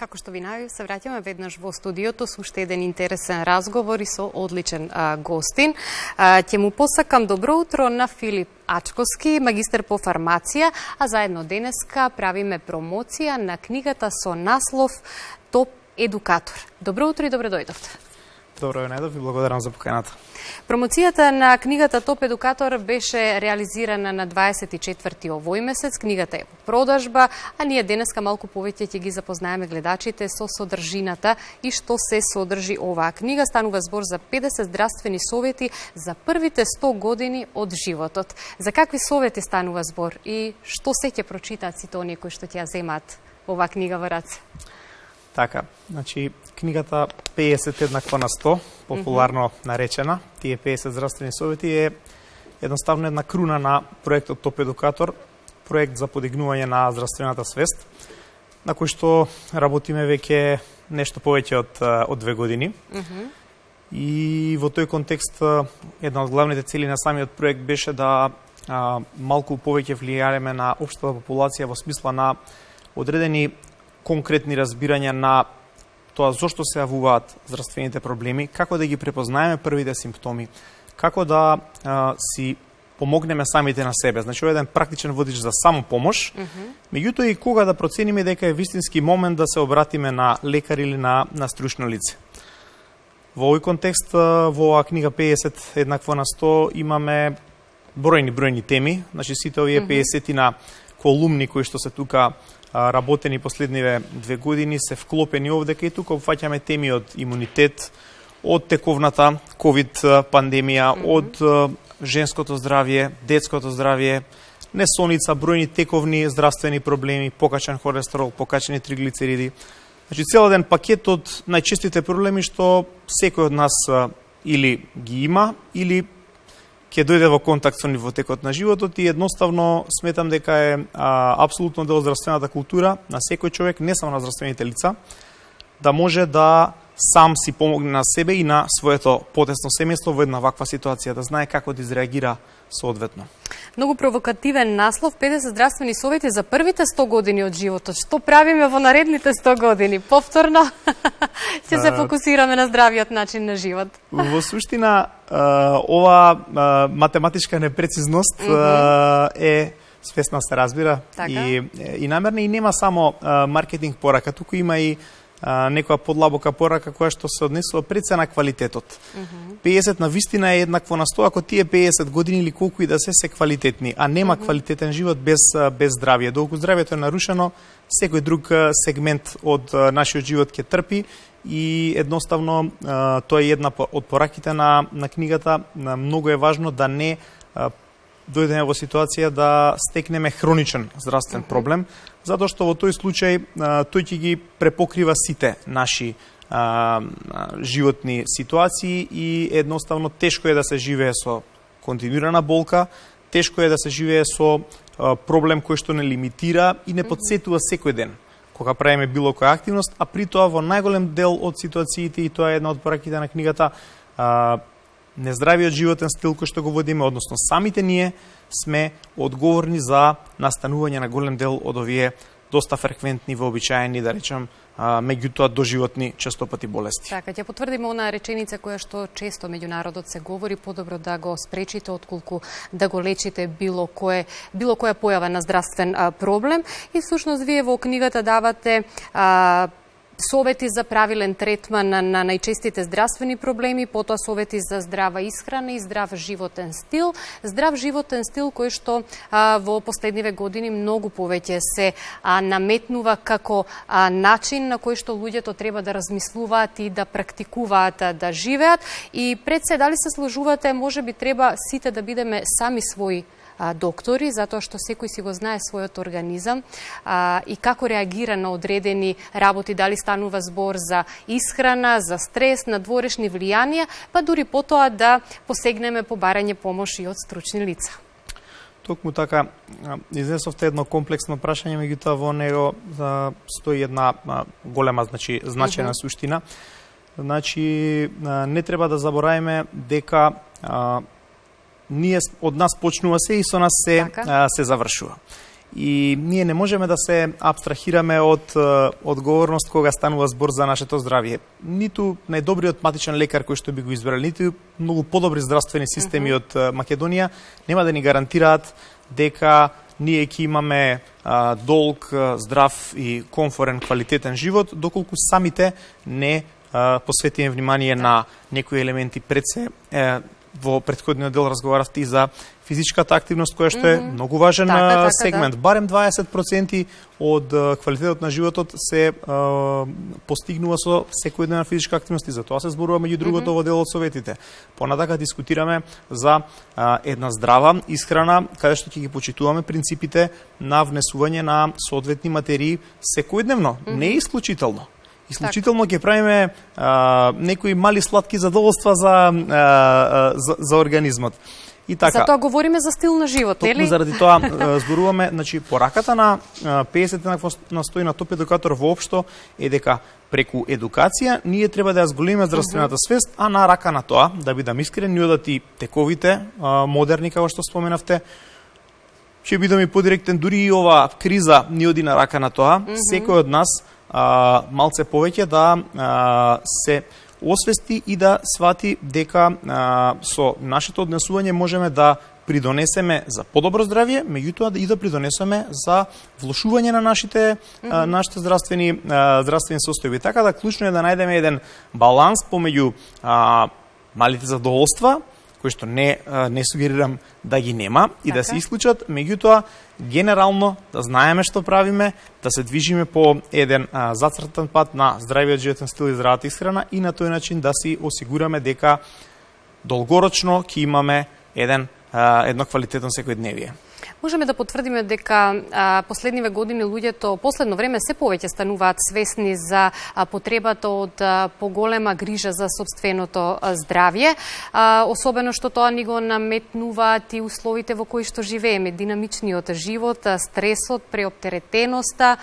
Како што ви најавив, се враќаме веднаш во студиото со уште еден интересен разговор и со одличен гостин. Ќе му посакам добро утро на Филип Ачковски, магистар по фармација, а заедно денеска правиме промоција на книгата со наслов Топ едукатор. Добро утро и добро дојдовте. Добро ве најдов и благодарам за поканата. Промоцијата на книгата Топ едукатор беше реализирана на 24 овој месец. Книгата е во продажба, а ние денеска малку повеќе ќе ги запознаеме гледачите со содржината и што се содржи оваа книга. Станува збор за 50 здравствени совети за првите 100 години од животот. За какви совети станува збор и што се ќе прочитаат сите оние кои што ќе ја земат оваа книга во раце? Така, значи, книгата 50 еднакво на 100, популарно наречена, тие 50 здравствени совети е едноставно една круна на проектот Топ едукатор, проект за подигнување на здравствената свест, на кој што работиме веќе нешто повеќе од 2 години. И во тој контекст, една од главните цели на самиот проект беше да малку повеќе влијаеме на општата популација во смисла на одредени конкретни разбирања на тоа зошто се јавуваат здравствените проблеми, како да ги препознаеме првите симптоми, како да си помогнеме самите на себе. Значи, еден практичен водич за самопомош, меѓутоа и кога да процениме дека е вистински момент да се обратиме на лекар или на стручно лице. Во овој контекст, во оваа книга 50 еднакво на 100 имаме бројни теми, значи сите овие 50 на колумни кои што се тука работени последниве 2 години се вклопени овде, кај тука опфаќаме теми од имунитет, од тековната ковид пандемија, од женското здравје, детското здравје, несоница, бројни тековни здравствени проблеми, покачен холестерол, покачени триглицериди. Значи цел еден пакет од најчестите проблеми што секој од нас или ги има, или ќе дојде во контакт со нив во текот на животот и едноставно сметам дека е апсолутно дел здравствената култура на секој човек, не само на здравствените лица, да може да сам си помогне на себе и на своето потесно семејство во една ваква ситуација, да знае како да изреагира соодветно. Многу провокативен наслов, 50 здравствени совети за првите 100 години од животот. Што правиме во наредните 100 години? Повторно ќе се фокусираме на здравиот начин на живот. Во суштина, ова математичка непрецизност е свесна, се разбира, и намерна, и нема само маркетинг порака, туку има и некоја подлабока порака која што се однесува прецена квалитетот. 50 на вистина е еднакво на 100 ако тие 50 години или колку и да се квалитетни, а нема квалитетен живот без здравје. Доколку здравјето е нарушено, секој друг сегмент од нашиот живот ќе трпи и едноставно тоа е една од пораките на книгата. Многу е важно да не дојдеме во ситуација да стекнеме хроничен здравствен проблем, затоа што во тој случај тој ќе ги препокрива сите наши животни ситуации и едноставно тешко е да се живее со континуирана болка, тешко е да се живее со проблем кој што не лимитира и не подсетува секој ден кога правиме било која активност, а при тоа во најголем дел од ситуациите, и тоа е една од пораките на книгата, нездравиот животен стил кој што го водиме, односно самите ние сме одговорни за настанување на голем дел од овие доста фреквентни, вообичаени, да речем, меѓутоа доживотни честопати болести. Така, ќе потврдиме онаа реченица која што често меѓу народот се говори: подобро да го спречите отколку да го лечите било која појава на здравствен проблем. И всушност вие во книгата давате совети за правилен третман на најчестите здравствени проблеми, потоа совети за здрава исхрана и здрав животен стил. Здрав животен стил кој што во последниве години многу повеќе се наметнува како начин на кој што луѓето треба да размислуваат и да практикуваат да живеат. И пред се, дали се сложувате, можеби треба сите да бидеме сами своји доктори, затоа што секој си го знае својот организам и како реагира на одредени работи, дали станува збор за исхрана, за стрес, на дворешни влијанија, па дури потоа да посегнеме по барање помош и од стручни лица. Токму така, изнесовте едно комплексно прашање, меѓутоа во него стои една голема, значајна суштина. Значи, не треба да забораваме дека ние од нас почнува се и со нас се завршува. И ние не можеме да се абстрахираме од одговорност кога станува збор за нашето здравје. Ниту најдобриот матичен лекар кој што би го избрал, ниту многу подобри здравствени системи од Македонија нема да ни гарантираат дека ние ќе имаме долг, здрав и комфорен, квалитетен живот, доколку самите не посветиме внимание на некои елементи. Пред се во претходниот дел разговаравте и за физичката активност, која што е многу важен сегмент. Барем 20% од квалитетот на животот се постигнува со секојдневна физичка активност, и за тоа се зборува меѓу другото во дел од советите. Понатака дискутираме за една здрава исхрана, каде што ќе ги почитуваме принципите на внесување на соодветни материи секојдневно, не е исклучително. Исклучително ќе правиме некои мали сладки задоволства за организмот. И така. Затоа говориме за стил на живот, нели? Токму заради тоа зборуваме, значи пораката на 50 настои на топ едукатор воопшто е дека преку едукација ние треба да ја зголемиме здравствената свест, а на рака на тоа, да бидам искрен, ни одат и тековите модерни, како што споменавте. Ќе бидам и подиректен, дури и ова криза ни оди на рака на тоа. Секој од нас малце повеќе да се освести и да свати дека со нашето однесување можеме да придонесеме за подобро здравје, меѓутоа и да придонесеме за влошување на нашите здравствени состојби. Така да клучно е да најдеме еден баланс помеѓу малите задоволства, кои што не сугерирам да ги нема и да се исклучат, меѓутоа генерално да знаеме што правиме, да се движиме по еден зацртан пат на здравиот животен стил и здравата исхрана, и на тој начин да си осигураме дека долгорочно ќе имаме едно квалитетно секојдневие. Можеме да потврдиме дека последниве години луѓето последно време се повеќе стануваат свесни за потребата од поголема грижа за сопственото здравје, особено што тоа ни го наметнуваат и условите во кои што живееме, динамичниот живот, стресот, преоптеретеноста,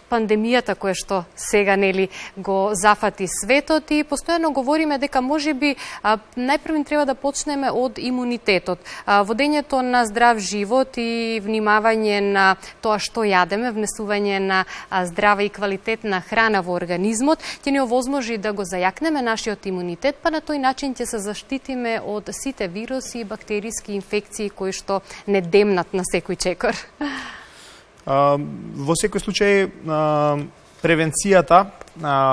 пандемијата која што сега нели го зафати светот, и постојано говориме дека можеби најпрво треба да почнеме од имунитетот. Водењето на здрав живот и внимавање на тоа што јадеме, внесување на здрава и квалитетна храна во организмот ќе ни овозможи да го зајакнеме нашиот имунитет, па на тој начин ќе се заштитиме од сите вируси и бактериски инфекции кои што не демнат на секој чекор. Во секој случај, превенцијата,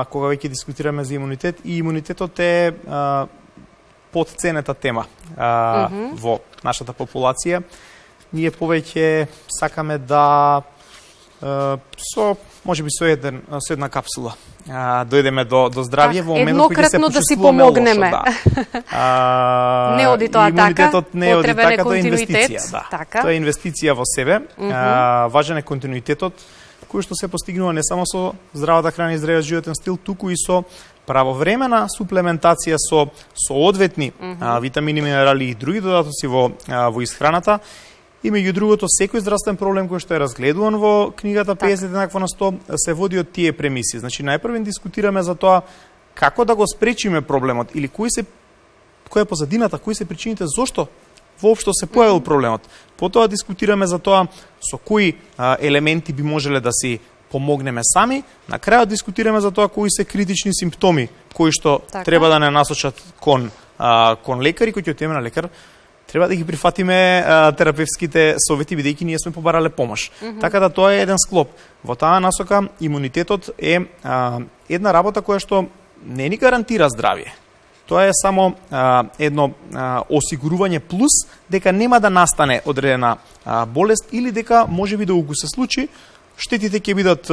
кога веќе дискутираме за имунитет, и имунитетот е подценета тема во нашата популација. Ние повеќе сакаме да можеби со една капсула дојдеме до здравје во моментот кога се почувствуваме лошо. Не оди тоа така. Имунитетот не оди така, тоа е инвестиција. Тоа е инвестиција во себе. Важен е континуитетот, кој што се постигнува не само со здравата храна и здравиот животен стил, туку и со правовремена суплементација со одветни витамини, минерали и други додатоци во исхраната. И меѓу другото, секој здравствен проблем кој што е разгледуван во книгата 50 еднакво на 100 се води од тие премиси. Значи, најпрво дискутираме за тоа како да го спречиме проблемот, или која е позадината, кои се причините зошто воопшто се појавил проблемот. Потоа дискутираме за тоа со кои елементи би можеле да си помогнеме сами. На крајот дискутираме за тоа кои се критични симптоми кои што треба да не насочат кон лекари, кои ќе отидеме на лекар. Треба да ги прифатиме терапевтските совети, бидејќи ние сме побарале помош. Така да тоа е еден склоп. Во таа насока имунитетот е една работа која што не ни гарантира здравје. Тоа е само едно осигурување плюс дека нема да настане одредена болест, или дека можеби да го се случи, штетите ќе бидат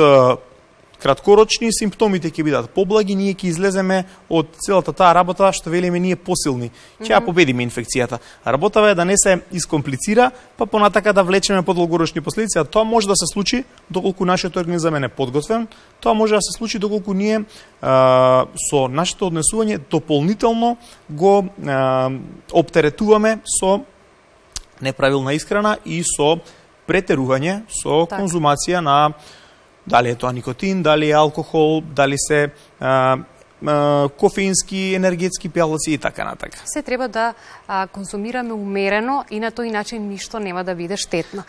краткорочни, симптомите ќе бидат поблаги, ние ќе излеземе од целата таа работа, што велиме ние посилни. Ќе ја победиме инфекцијата. Работава е да не се искомплицира, па понатака да влечеме подолгорочни последици, а тоа може да се случи доколку нашиот организам е неподготвен, тоа може да се случи доколку ние со нашето однесување дополнително го оптеретуваме со неправилна исхрана и со претерување, со конзумација на дали е тоа никотин, дали е алкохол, дали се кофеински, енергетски пијалоци и така натака. Се треба да консумираме умерено и на тој начин ништо нема да биде штетно.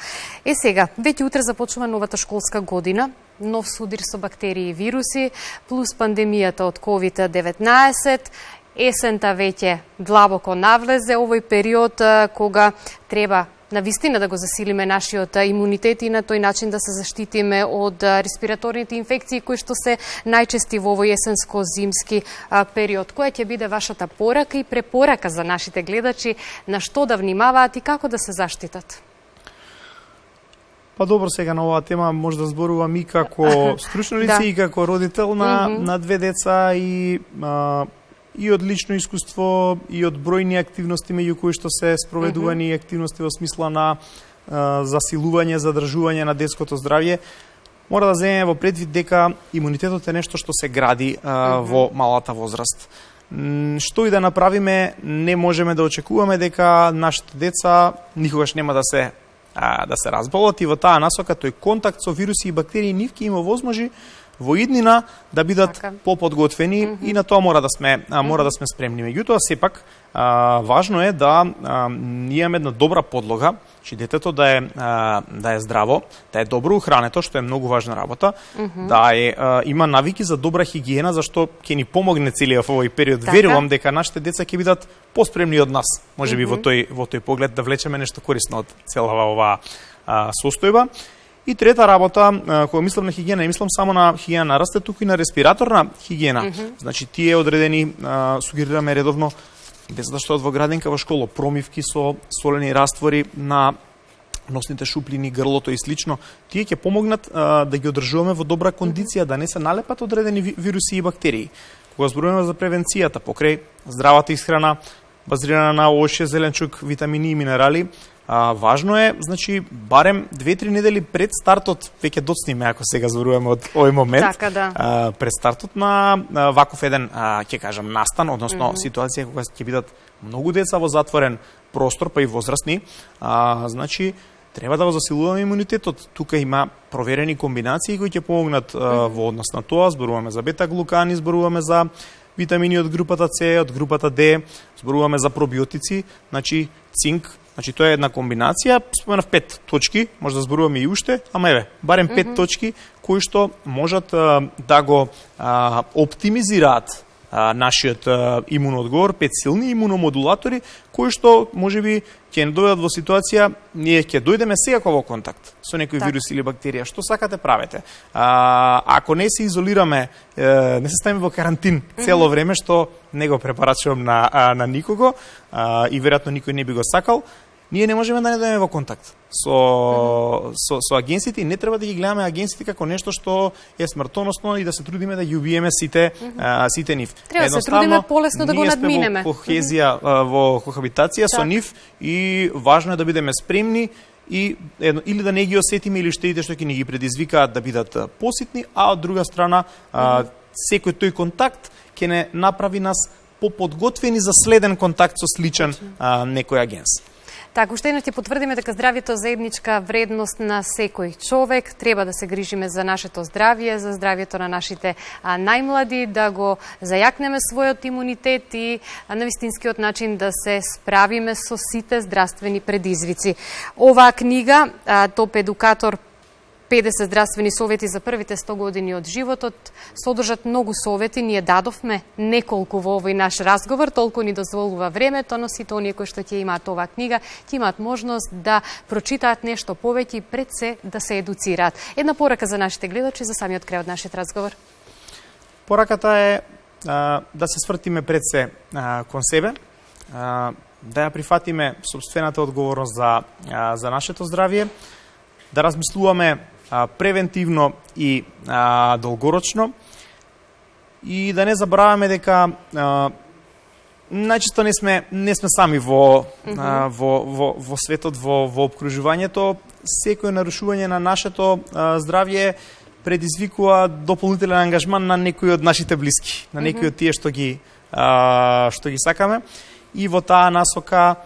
Сега, веќе утре започнува новата школска година, нов судир со бактерии и вируси, плюс пандемијата од COVID-19, есента веќе длабоко навлезе, овој период кога треба навистина да го засилиме нашиот имунитет и на тој начин да се заштитиме од респираторните инфекции кои што се најчести во овој есенско-зимски период. Која ќе биде вашата порака и препорака за нашите гледачи, на што да внимаваат и како да се заштитат? Па добро, сега на оваа тема може да зборувам и како стручно лице и како родител на две деца и од лично искуство и од бројни активности меѓу кои што се спроведувани активности во смисла на засилување, задржување на детското здравје. Мора да земеме во предвид дека имунитетот е нешто што се гради во малата возраст. Што и да направиме, не можеме да очекуваме дека нашите деца никогаш нема да се разболат и во таа насока тој контакт со вируси и бактерии нив ќе им овозможи во иднина да бидат поподготвени и на тоа мора да сме спремни. Меѓутоа сепак важно е да имаме една добра подлога, че детето да е здраво, да е добро ухрането, што е многу важна работа, да има навики за добра хигиена, зашто ќе ни помогне целиот овој период. Верувам дека нашите деца ќе бидат поспремни од нас, можеби во тој поглед да влечеме нешто корисно од целава оваа состојба. И трета работа, кога мислам на хигиена, не мислам само на хигиена на растет, туку и на респираторна хигиена. Значи, тие одредени, сугерираме редовно, децата што од во градинка во школа, промивки со солени раствори на носните шуплини, грлото и слично, тие ќе помогнат да ги одржуваме во добра кондиција, да не се налепат одредени вируси и бактерии. Кога зборуваме за превенцијата, покрај здравата исхрана, базирана на овошје, зеленчук, витамини и минерали, важно е, значи, барем 2-3 недели пред стартот, веќе доцниме ако сега зборуваме од овој момент, пред стартот на ваков еден, ќе кажам, настан, односно ситуација кога ќе бидат многу деца во затворен простор, па и возрастни, значи, треба да го засилуваме имунитетот. Тука има проверени комбинации кои ќе помогнат во однос на тоа. Зборуваме за бета-глукани, зборуваме за витамини од групата С, од групата Д, зборуваме за пробиотици, значи цинк. Значи тоа е една комбинација, споменав 5 точки, може да зборуваме и уште, ама еве, барем 5 точки кои што можат да го оптимизираат нашиот имуноодговор, 5 силни имуномодулатори кои што можеби ќе не дојдат во ситуација, ние ќе дојдеме секако во контакт со некој вирус или бактерија. Што сакате правете? Ако не се изолираме, не се ставиме во карантин цело време, што не го препорачувам на никого и веројатно никој не би го сакал, ние не можеме да не дојдеме во контакт со агенсите и не треба да ги гледаме агенсите како нешто што е смртоносно и да се трудиме да ги убиеме сите нив. Треба да се трудиме полесно да го надминеме. Ние сме во кохезија, во кохабитација со нив и важно е да бидеме спремни и или да не ги осетиме или штетите што ќе ни ги предизвикаат да бидат поситни, а од друга страна секој тој контакт ќе не направи нас поподготвени за следен контакт со сличен некој агенс. Така, уште еднаш ќе потврдиме дека здравјето е заедничка вредност на секој човек. Треба да се грижиме за нашето здравје, за здравјето на нашите најмлади, да го зајакнеме својот имунитет и на вистинскиот начин да се справиме со сите здравствени предизвици. Оваа книга, Топ едукатор, 50 здравствени совети за првите 100 години од животот, содржат многу совети, ние дадовме неколку во овој наш разговор, толку ни дозволува времето, но сите оние кои што ќе имаат оваа книга, ќе имаат можност да прочитаат нешто повеќе и пред се да се едуцираат. Една порака за нашите гледачи за самиот крај од нашиот разговор. Пораката е да се свртиме пред се кон себе, да ја прифатиме собствената одговорност за нашето здравје, да размислуваме превентивно и долгорочно и да не забравяме дека најчесто не сме сами во светот, во опкружувањето. Секој нарушување на нашето здравје предизвикува дополнителен ангажман на некои од нашите блиски, на некои од тие што ги сакаме. И во таа насока,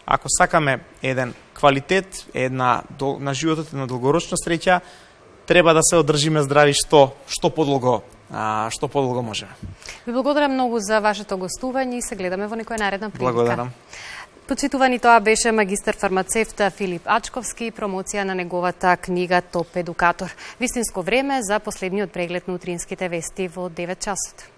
ако сакаме еден квалитет, на животот, една долгорочна среќа, треба да се одржиме здрави што подолго што подолго можеме. Ви благодарам многу за вашето гостување и се гледаме во некоја наредна прилика. Благодарам. Почитувани, тоа беше магистар фармацевт Филип Ачковски и промоција на неговата книга Топ едукатор. Вистинско време за последниот преглед на утринските вести во 9 часот.